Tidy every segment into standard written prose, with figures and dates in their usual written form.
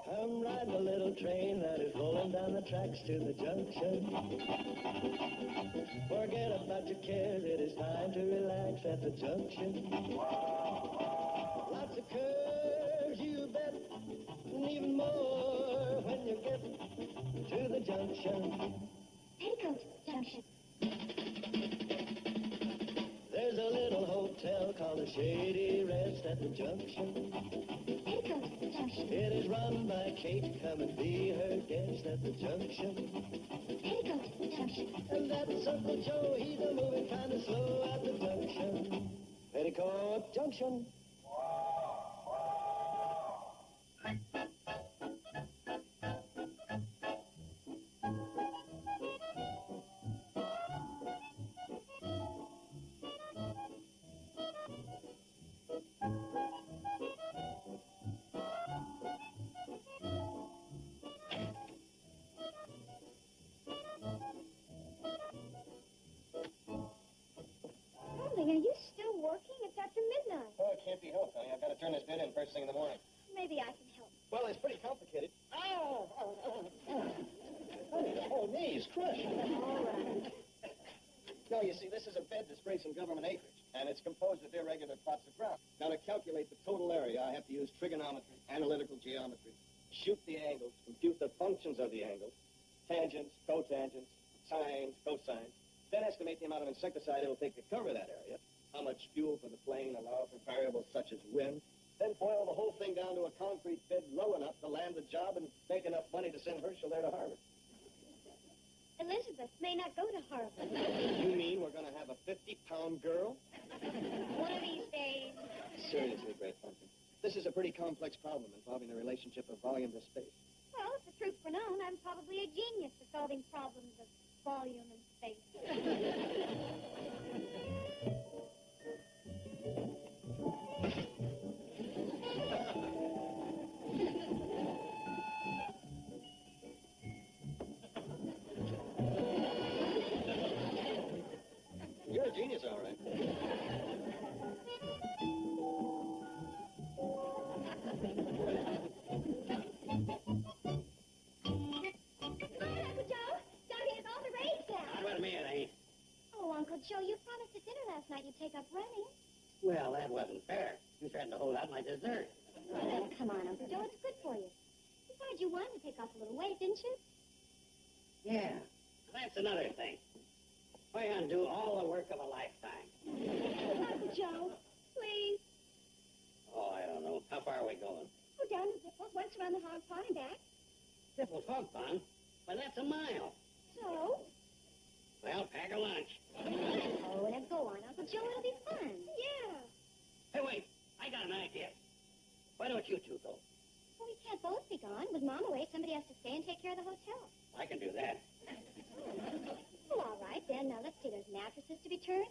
I'm riding a little train that is rolling down the tracks to the junction. Forget about your cares, it is time to relax at the junction. Lots of curves, you bet, and even more when you get to the junction. Petticoat Junction. There's a little hotel called the Shady Rest at the junction. Petticoat Junction. It is run by Kate. Come and be her guest at the junction. Petticoat Junction. And that's Uncle Joe. He's a moving kind of slow at the junction. Petticoat Junction. Darling, are you still working? It's after midnight. Oh, it can't be helped, honey. I've got to turn this bed in first thing in the morning. Maybe I can help. Well, it's pretty complicated. Oh, knees, crushed. All right. No, you see, this is a bed to spray some government acreage, and it's composed of irregular plots of ground. Now, to calculate the total area, I have to use trigonometry, analytical geometry, shoot the angles, compute the functions of the angles, tangents, cotangents, sines, cosines, then estimate the amount of insecticide it'll take to cover that area, how much fuel for the plane allow for variables such as wind, then boil the whole thing down to a concrete bed low enough to land the job and make enough money to send Herschel there to Harvard. Elizabeth may not go to Harvard. You mean we're going to have a 50-pound girl? One of these days. Seriously, Great Pumpkin. This is a pretty complex problem involving the relationship of volume to space. Well, if the truth were known, I'm probably a genius for solving problems of volume and space. You're a genius, all right. Uncle Joe, Johnny is all the rage now. Not with me, it ain't. Oh, Uncle Joe, you promised at dinner last night you'd take up running. Well, that wasn't fair. You threatened to hold out my dessert. Oh, come on, Uncle Joe, it's good for you. Besides, you wanted to take off a little weight, didn't you? Yeah, that's another thing. Why undo all the work of a lifetime? Uncle Joe, please. Oh, I don't know. How far are we going? Go down to Zipple's, once around the hog pond and back. Zipple's Hog Pond? Why, that's a mile. So? Well, pack a lunch. Oh, now go on, Uncle Joe, it'll be fun. Yeah. Hey, wait. I got an idea. Why don't you two go? Well, we can't both be gone. With Mom away, somebody has to stay and take care of the hotel. I can do that. Well, all right, then. Now, let's see. There's mattresses to be turned,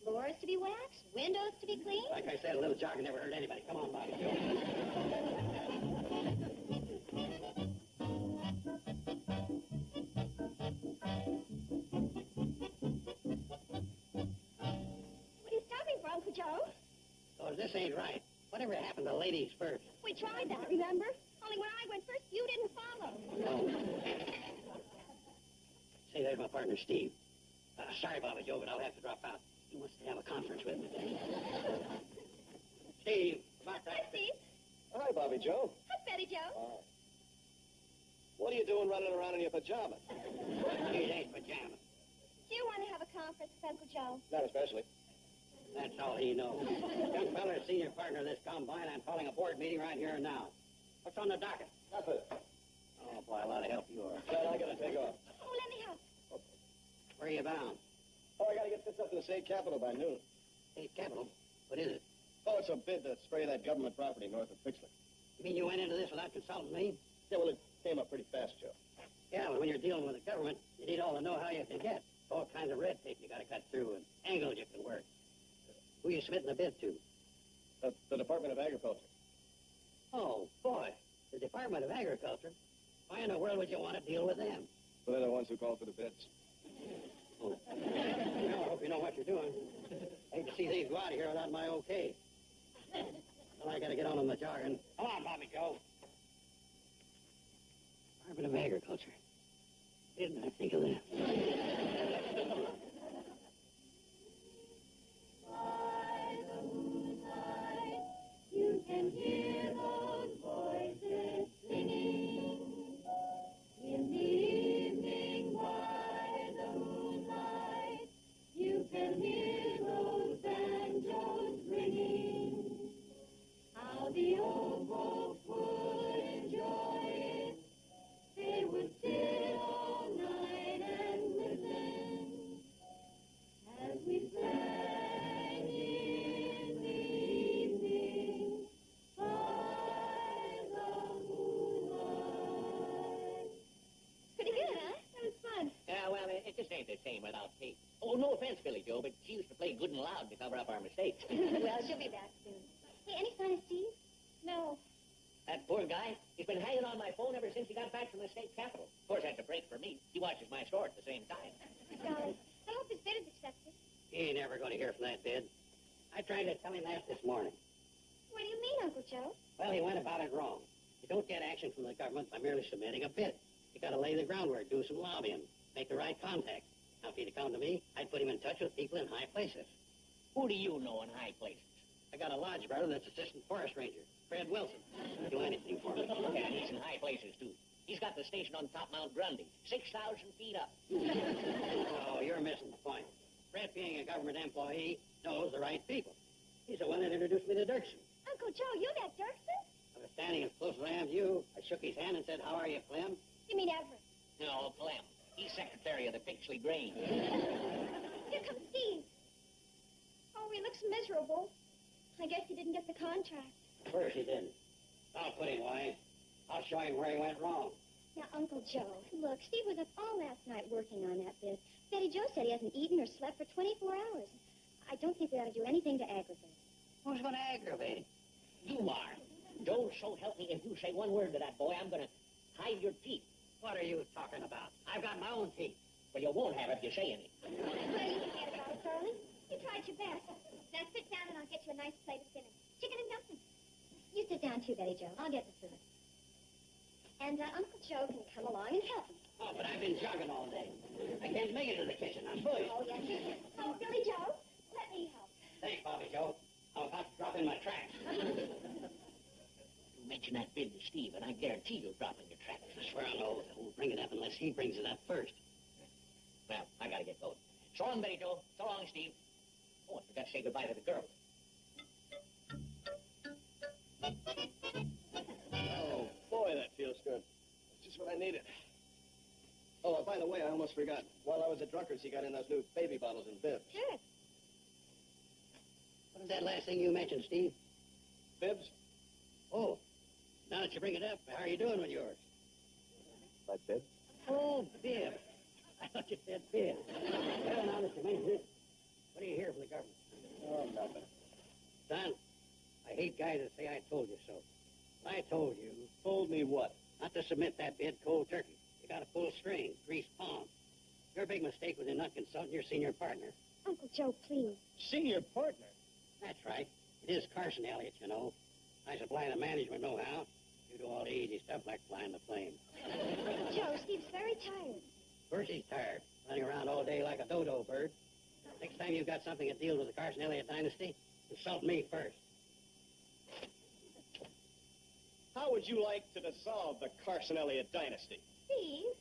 floors to be waxed, windows to be cleaned. Like I said, a little jogging never hurt anybody. Come on, Bobby Joe. What are you stopping for, Uncle Joe? Oh, this ain't right. Whatever happened to ladies first? We tried that, remember? Only when I went first, you didn't follow. Oh. Say, there's my partner, Steve. Sorry, Bobby Joe, but I'll have to drop out. He wants to have a conference with me. Steve, about that. Hi, Steve. Hi, Bobby Joe. Hi, Betty Joe. Hi. What are you doing running around in your pajamas? These ain't pajamas. Do you want to have a conference with Uncle Joe? Not especially. That's all he knows. Young feller, senior partner of this combine, I'm calling a board meeting right here and now. What's on the docket? Nothing. Oh, boy, a lot of help you are. Well, I gotta take off. Oh, let me help. Where are you bound? Oh, I gotta get this up to the state capitol by noon. State Capitol? What is it? Oh, it's a bid to spray that government property north of Pixley. You mean you went into this without consulting me? Yeah, well, it came up pretty fast, Joe. Yeah, well, when you're dealing with the government, you need all the know-how you can get. All kinds of red tape you gotta cut through and angles you can work. Who you submitting the bid to? The Department of Agriculture. Oh, boy. The Department of Agriculture? Why in the world would you want to deal with them? Well, they're the ones who called for the bids. Oh. Well, I hope you know what you're doing. I hate to see these go out of here without my okay. Well, I gotta get on the jogging. Come on, Bobby Joe. Department of Agriculture. Didn't I think of that? By the moonlight, you can hear those voices singing. In the evening, by the moonlight, you can hear those banjos ringing. How the old folks would enjoy it. They would sit all night and listen as we sang in the evening by the moonlight. Pretty good, huh? That was fun. Yeah, well, it just ain't the same without Kate. Oh, no offense, Billy Joe, but she used to play good and loud to cover up our mistakes. Well, she'll be back soon. Hey, any sign of Steve? No. That poor guy, he's been hanging on my phone ever since he got back from the state capitol. Of course, that's a break for me. He watches my store at the same time. Golly, I hope his bid is accepted. He ain't ever going to hear from that bid. I tried to tell him that this morning. What do you mean, Uncle Joe? Well, he went about it wrong. You don't get action from the government by merely submitting a bid. You got to lay the groundwork, do some lobbying, make the right contacts. Now, if he'd have come to me, I'd put him in touch with people in high places. Who do you know in high places? I got a lodge brother that's assistant forest ranger, Fred Wilson. Do anything for me. Yeah, he's in high places, too. He's got the station on top Mount Grundy, 6,000 feet up. Oh, you're missing the point. Fred, being a government employee, knows the right people. He's the one that introduced me to Dirksen. Uncle Joe, you met Dirksen? I was standing as close as I am to you. I shook his hand and said, "How are you, Clem?" You mean Everett? No, Clem. He's secretary of the Pixley Grange. Here comes Steve. Oh, he looks miserable. I guess he didn't get the contract. Of course he didn't. I'll put him away. I'll show him where he went wrong. Now, Uncle Joe, look, Steve was up all last night working on that bid. Betty Joe said he hasn't eaten or slept for 24 hours. I don't think we ought to do anything to aggravate. Who's going to aggravate him? You are. Joe, so help me, if you say one word to that boy, I'm going to hide your teeth. What are you talking about? I've got my own teeth. Well, you won't have if you say anything. Well, you forget about it, darling. You tried your best. Now sit down and I'll get you a nice plate of dinner. Chicken and dumplings. You sit down too, Betty Joe. I'll get the food. And Uncle Joe can come along and help me. Oh, but I've been jogging all day. I can't make it to the kitchen. I'm pushed. Oh, yes. Oh, Billy Joe, let me help. Thanks, Bobby Joe. I'm about to drop in my tracks. You mention that bid to Steve, and I guarantee you'll drop in your tracks. I swear on oath I won't bring it up unless he brings it up first. Well, I gotta get going. So long, Betty Joe. So long, Steve. Oh, I forgot to say goodbye to the girls. Oh, boy, that feels good. It's just what I needed. Oh, by the way, I almost forgot. While I was at Drucker's, he got in those new baby bottles and bibs. Sure. What was that last thing you mentioned, Steve? Bibs? Oh, now that you bring it up, how are you doing with yours? My bibs? Oh, bib. I thought you said bib. Well, now that you mentioned it, what do you hear from the government? Oh, nothing. Son, I hate guys that say I told you so. I told you Told me what? not to submit that bid cold turkey. You got to pull strings, grease palms. Your big mistake was in not consulting your senior partner. Uncle Joe, please. Senior partner? That's right. It is Carson Elliott, you know. I supply the management know-how. You do all the easy stuff like flying the plane. Joe, Steve's very tired. Of course he's tired, running around all day like a dodo bird. Next time you've got something that deals with the Carson Elliott dynasty, consult me first. How would you like to dissolve the Carson Elliott dynasty? Steve?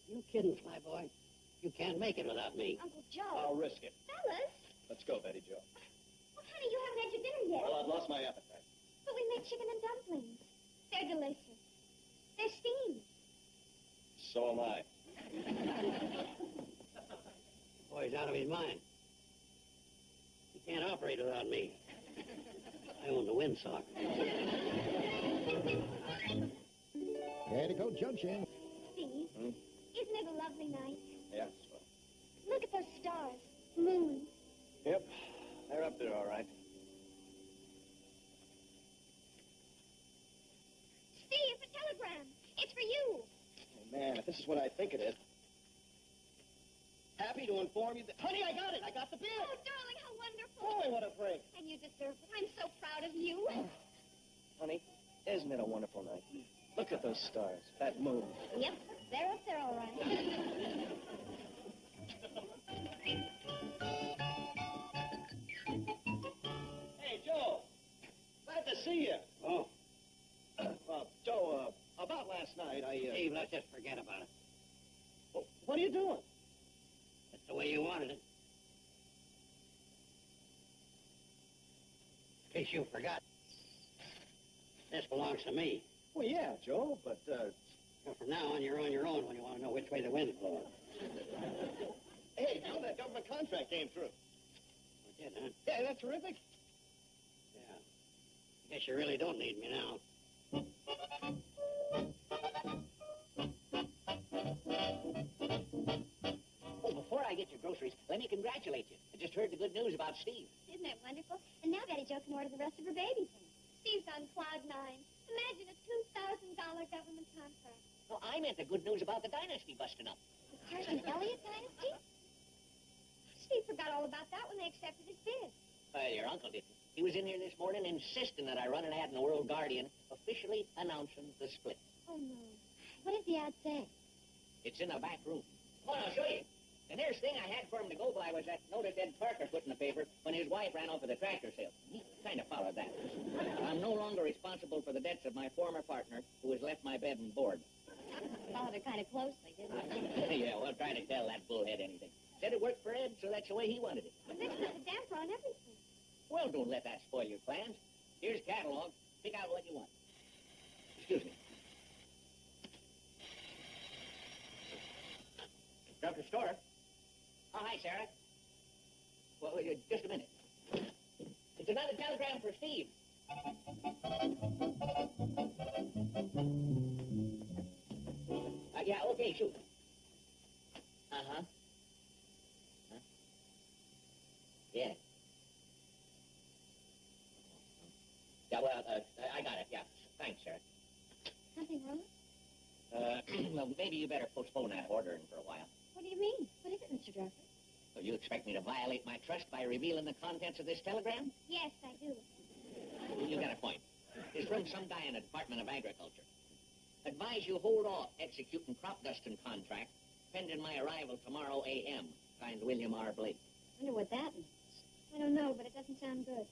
You kidding, Sly boy? You can't make it without me. Uncle Joe. I'll risk it. Fellas. Let's go, Betty Joe. Well, honey, you haven't had your dinner yet. Well, I've lost my appetite. But we made chicken and dumplings. They're delicious. They're steamed. So am I. Boy's out of his mind. He can't operate without me. I own the windsock. Petticoat Junction. Steve, isn't it a lovely night? Yeah. Look at those stars, moon. Yep. They're up there, all right. Steve, a telegram. It's for you. Oh, man, if this is what I think it is. Happy to inform you that... Honey, I got it! I got the bid! Oh, darling, how wonderful. Boy, what a break. And you deserve it. I'm so proud of you. Honey, isn't it a wonderful night? Look at those stars, that moon. Yep. They're up there, all right. Hey, Joe. Glad to see you. Oh, Joe, about last night, Steve, let's just forget about it. What are you doing? That's the way you wanted it. In case you forgot, this belongs to me. Well, yeah, Joe, but, Well, from now on, you're on your own when you want to know which way the wind's blowing. hey, Joe, that government contract came through. We did, huh? Yeah, that's terrific. Yeah. Guess you really don't need me now. Oh, before I get your groceries, let me congratulate you. I just heard the good news about Steve. Isn't that wonderful? And now Betty Jo can order the rest of her baby things. Steve's on cloud nine. Imagine a $2,000 government contract. No, I meant the good news about the dynasty busting up. The Carson Elliott dynasty? Steve forgot all about that when they accepted his bid. Your uncle didn't. He was in here this morning insisting that I run an ad in the World Guardian officially announcing the split. Oh, no. What did the ad say? It's in the back room. Come on, I'll show you. The nearest thing I had for him to go by was that notice Ed Parker put in the paper when his wife ran off with a tractor sale. He kind of followed that. I'm no longer responsible for the debts of my former partner, who has left my bed and board. Followed her kind of closely, didn't he? Yeah, well, try to tell that bullhead anything. Said it worked for Ed, so that's the way he wanted it. But this puts a damper on everything. Well, don't let that spoil your plans. Here's a catalog. Pick out what you want. Excuse me. Drug store. Oh, hi, Sarah. Well, just a minute. It's another telegram for Steve. Yeah, okay, shoot. Uh-huh. Huh? Yeah. Yeah, well, I got it, yeah. Thanks, Sarah. Something wrong? Well, maybe you better postpone that ordering for a while. What do you mean? What is it, Mr. Drucker? So you expect me to violate my trust by revealing the contents of this telegram? Yes, I do. You got a point. It's from some guy in the Department of Agriculture. Advise you hold off executing crop dusting contract pending my arrival tomorrow a.m. Signed William R. Blake. Wonder what that means. I don't know, but it doesn't sound good.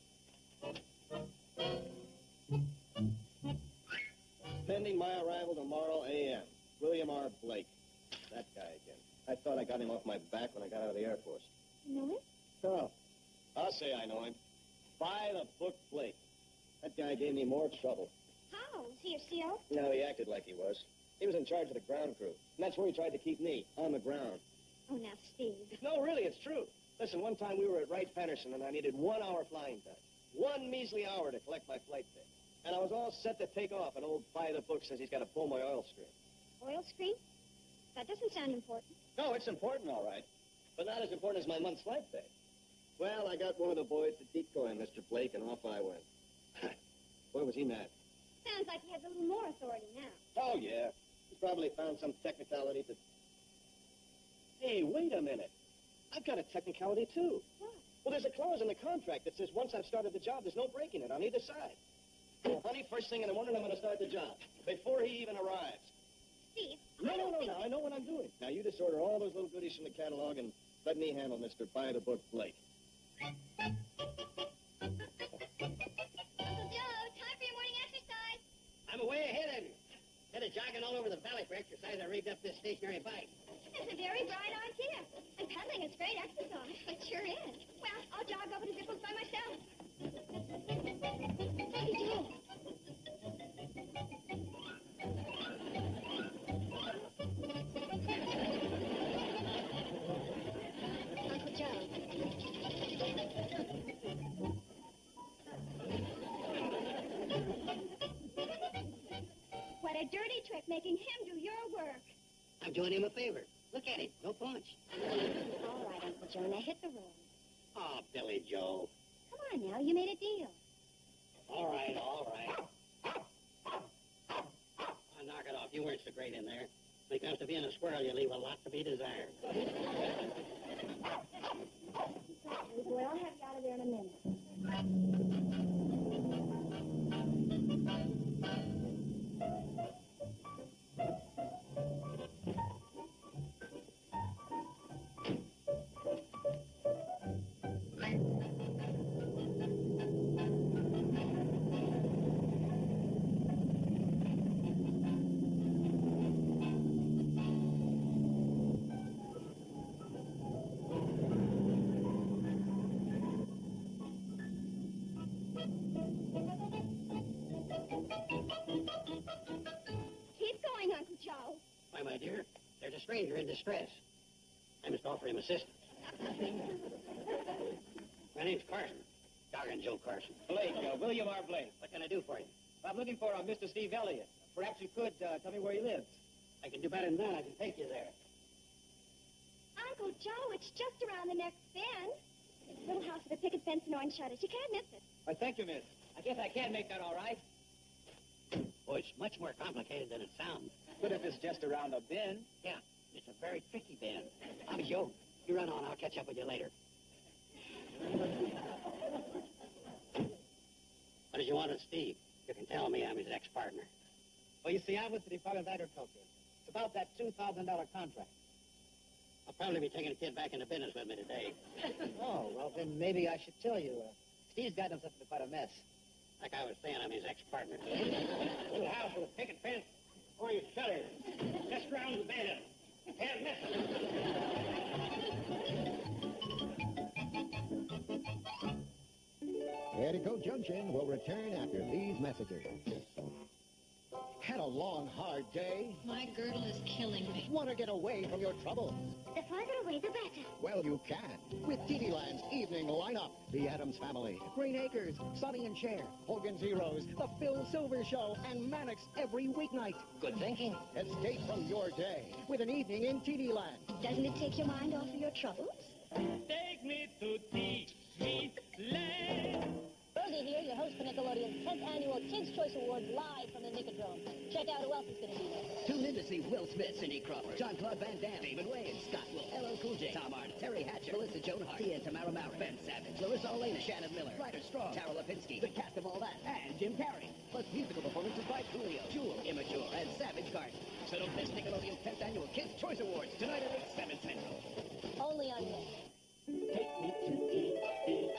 Pending my arrival tomorrow a.m. William R. Blake. That guy again. I thought I got him off my back when I got out of the Air Force. You know it? Oh, I'll say I know him. By the book Blake. That guy gave me more trouble. How? Was he a CO? No, he acted like he was. He was in charge of the ground crew. And that's where he tried to keep me, on the ground. Oh, now, Steve. No, really, it's true. Listen, one time we were at Wright-Patterson, and I needed 1 hour flying time. 1 measly hour to collect my flight pay. And I was all set to take off, and old by the book says he's got to pull my oil screen. Oil screen? That doesn't sound important. No, it's important, all right. But not as important as my month's flight pay. Well, I got one of the boys to decoy Mr. Blake, and off I went. Boy, was he mad. Sounds like he has a little more authority now. Oh, yeah. He probably found some technicality to... Hey, wait a minute. I've got a technicality, too. What? Well, there's a clause in the contract that says once I've started the job, there's no breaking it on either side. Well, honey, first thing in the morning, I'm going to start the job. Before he even arrives. Steve, No, I don't think... I know what I'm doing. Now, you just order all those little goodies from the catalog and let me handle Mr. By-the-Book Blake. Uncle Joe, time for your morning exercise. I'm way ahead of you. Instead of jogging all over the valley for exercise, I rigged up this stationary bike. That's a very bright idea. And pedaling is great exercise. It sure is. Well, I'll jog over to Zipple's by myself. Hey, Joe. Uncle Joe. What a dirty trick, making him do your work. I'm doing him a favor. Look at him. No punch. All right, Uncle Joe, now hit the road. Oh, Billy Joe. Come on now, you made a deal. All right, all right. Oh, knock it off. You weren't so great in there. When it comes to being a squirrel, you leave a lot to be desired. Well, I'll have you out of there in a minute. my dear. There's a stranger in distress. I must offer him assistance. My name's Carson. Darn Joe Carson. Blake, William R. Blake. What can I do for you? I'm looking for Mr. Steve Elliott. Perhaps you could tell me where he lives. I can do better than that. I can take you there. Uncle Joe, it's just around the next bend. Little house with a picket fence and orange shutters. You can't miss it. Why, thank you, miss. I guess I can make that all right. Oh, it's much more complicated than it sounds. But if it's just around a bend. Yeah, it's a very tricky bend. I'm Joe. You run on. I'll catch up with you later. What did you want of Steve? You can tell me I'm his ex-partner. Well, you see, I'm with the Department of Agriculture. It's about that $2,000 contract. I'll probably be taking a kid back into business with me today. Oh, well, then maybe I should tell you. Steve's gotten himself into quite a mess. Like I was saying, I'm his ex-partner. Little house with a picket fence, orange shutters, just round the bend. Can't miss it. Petticoat Junction will return after these messages. Had a long, hard day? My girdle is killing me. Want to get away from your troubles? The farther away, the better. Well, you can. With TV Land's evening lineup. The Addams Family, Green Acres, Sonny and Cher, Hogan's Heroes, The Phil Silver Show, and Mannix every weeknight. Good thinking. Escape from your day with an evening in TV Land. Doesn't it take your mind off of your troubles? Take me to TV Land. Rosie here, your host for Nickelodeon's 10th Annual Kids' Choice Awards live from the Nickodrome. Check out who else is going to be there. Tune in to see Will Smith, Cindy Crawford, Jean-Claude Van Damme, David Wayne, Scott Wolf, LL Cool J, Tom Arnold, Terry Hatcher, Melissa Joan Hart, Tia and Tamara Maurer, Ben Savage, Larissa Olena, Shannon Miller, Ryder Strong, Tara Lipinski, the cast of All That, and Jim Carrey. Plus musical performances by Coolio, Jewel, Immature, and Savage Garden. So don't miss Nickelodeon's 10th Annual Kids' Choice Awards tonight at 7 Central. Only on Nick. Take me to TV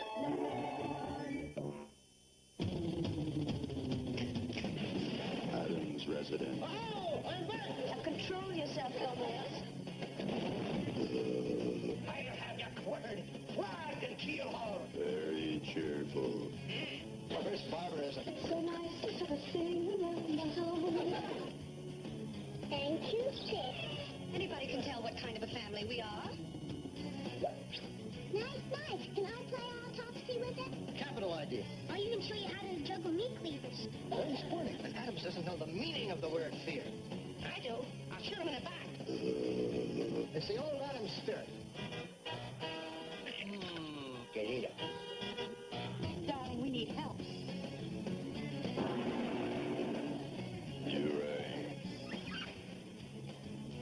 Adams resident. Oh, I'm back! Now control yourself, Gomez. I'll have you quartered. Flag and keel haul. Very cheerful. Reverse barbarism. So nice to sort of sing around the home. Thank you, Sis. Anybody can tell what kind of a family we are. Nice. Can I play autopsy with it? Capital idea. I'll even show you how to juggle meat cleavers. Very sporting. But Adams doesn't know the meaning of the word fear. I do. I'll shoot him in the back. It's the old Adams spirit. Querida. Darling, we need help. You're right.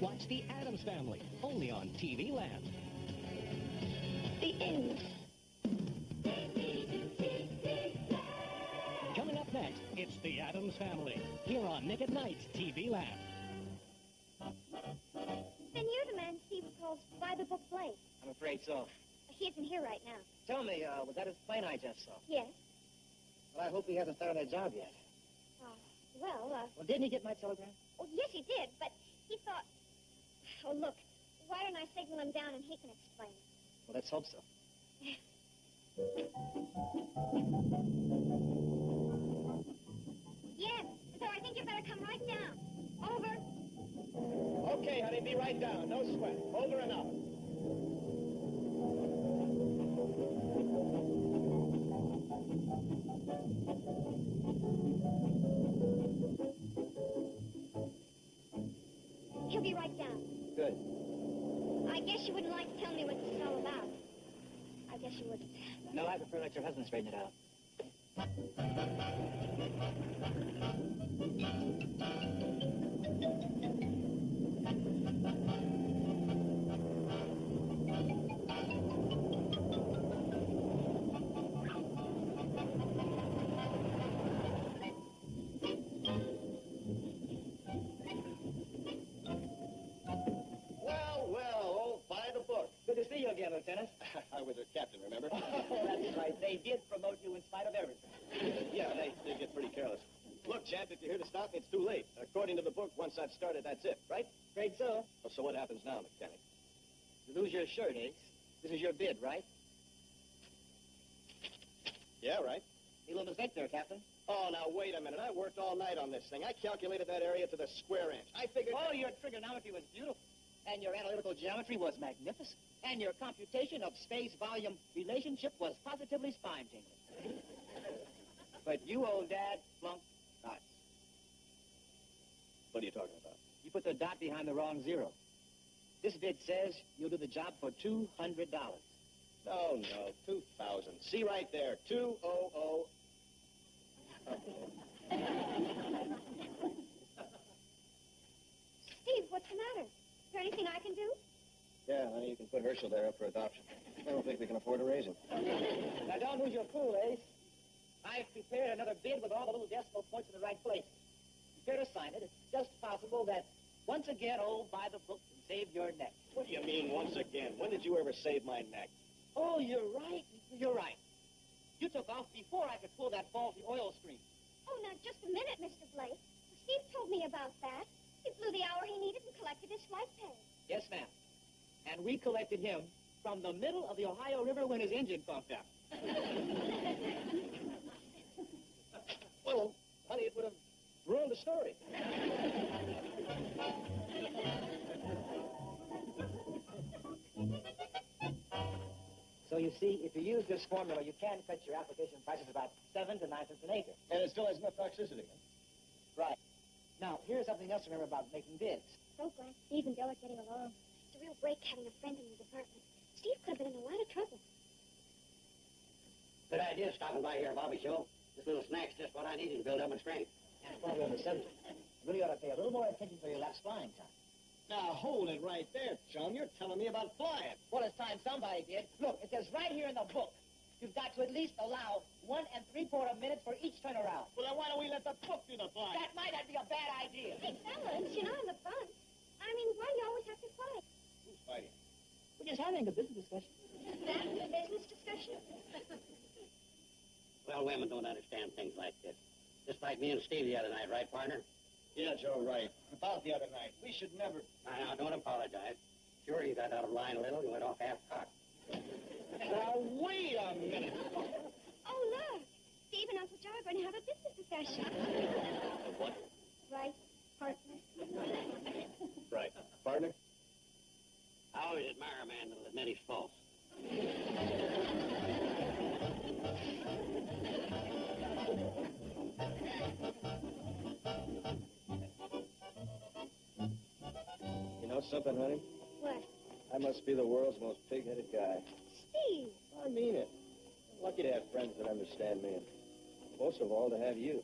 Watch The Addams Family, only on TV Land. The end. Coming up next, it's The Addams Family, here on Nick at Night TV Land. Then you're the man Steve calls by the book Blake. I'm afraid so. He isn't here right now. Tell me, was that his plane I just saw? Yes. Well, I hope he hasn't started that job yet. Well, Well, didn't he get my telegram? oh, yes, he did, but he thought... Oh, look, why don't I signal him down and he can explain it? Well, let's hope so. Yes, so I think you better come right down. Over. Okay, honey, be right down. No sweat. Over and out. He'll be right down. Good. I guess you wouldn't like to tell me what this is all about. I guess you wouldn't. No, I prefer to let your husband straighten it out. again, Lieutenant. I was their captain, remember? Oh, that's right. They did promote you in spite of everything. Yeah, they get pretty careless. Look, champ, if you're here to stop me, it's too late. According to the book, once I've started, that's it, right? Afraid so. Well, so what happens now, mechanic? You lose your shirt, Ace. This is your bid, right? Yeah, right. A little mistake there, Captain. Oh, now, wait a minute. I worked all night on this thing. I calculated that area to the square inch. I figured... Oh, your trigonometry was beautiful. And your analytical geometry was magnificent. And your computation of space-volume relationship was positively spine-tingling. But you, old Dad, flunked dots. What are you talking about? You put the dot behind the wrong zero. This bid says you'll do the job for $200. No, 2,000. See right there, 200. Steve, what's the matter? Is there anything I can do? Yeah, honey, you can put Herschel there up for adoption. I don't think we can afford to raise him. Now, don't lose your cool, Ace. I've prepared another bid with all the little decimal points in the right place. Prepare to sign it. It's just possible that once again, old by the book can save your neck. What do you mean, once again? When did you ever save my neck? Oh, you're right. You're right. You took off before I could pull that faulty oil screen. Oh, now, just a minute, Mr. Blake. Steve told me about that. He flew the hour he needed and collected his flight pay. Yes, ma'am. And we collected him from the middle of the Ohio River when his engine conked out. Well, honey, it would have ruined the story. So you see, if you use this formula, you can cut your application prices about 7 to 9 cents an acre. And it still has enough toxicity. Right. Now, here's something else to remember about making bids. So glad Steve and Bill are getting along. It's a real break having a friend in the department. Steve could have been in a lot of trouble. Good idea stopping by here, Bobby Show. This little snack's just what I needed to build up my strength. And while we're on the subject, you really ought to pay a little more attention to your last flying time. Now, hold it right there, chum. You're telling me about flying. Well, it's time somebody did. Look, it says right here in the book, you've got to at least allow 1 3/4 minutes for each turnaround. Well, then why don't we let the book do the flying? That might not be a bad idea. Hey, fellas, in the front. I mean, why do you always have to fight? Who's fighting? We're just having a business discussion. That's a business discussion? Well, women don't understand things like this. Just like me and Steve the other night, right, partner? Yeah, Joe, right. About the other night. We should never... Now, don't apologize. Sure, you got out of line a little and went off half-cocked. Now, wait a minute. Oh, look. Steve and Uncle Joe are going to have a business discussion. What? Right, partner? Right. Partner? I always admire a man that'll admit he's false. You know something, honey? What? I must be the world's most pig-headed guy. Steve. I mean it. I'm lucky to have friends that understand me, and most of all, to have you.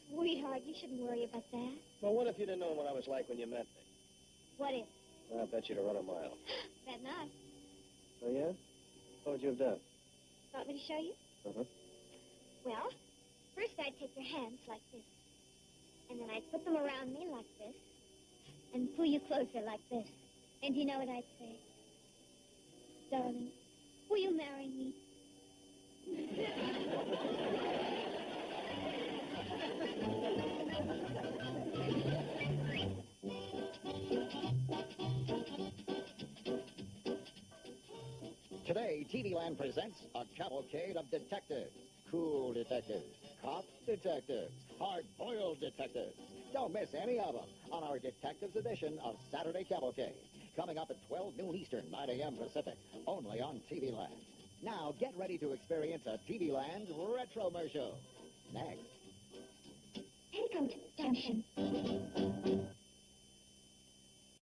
Sweetheart, you shouldn't worry about that. Well, what if you'd have known what I was like when you met me? What if? I bet you'd have run a mile. That night. Oh, yeah? What would you have done? Want me to show you? Uh-huh. Well, first I'd take your hands like this. And then I'd put them around me like this. And pull you closer like this. And you know what I'd say? Darling, will you marry me? Today, TV Land presents a cavalcade of detectives. Cool detectives, cop detectives, hard-boiled detectives. Don't miss any of them on our Detectives edition of Saturday Cavalcade. Coming up at 12 noon Eastern, 9 a.m. Pacific, only on TV Land. Now, get ready to experience a TV Land Retro-mercial. Next. Petticoat Junction.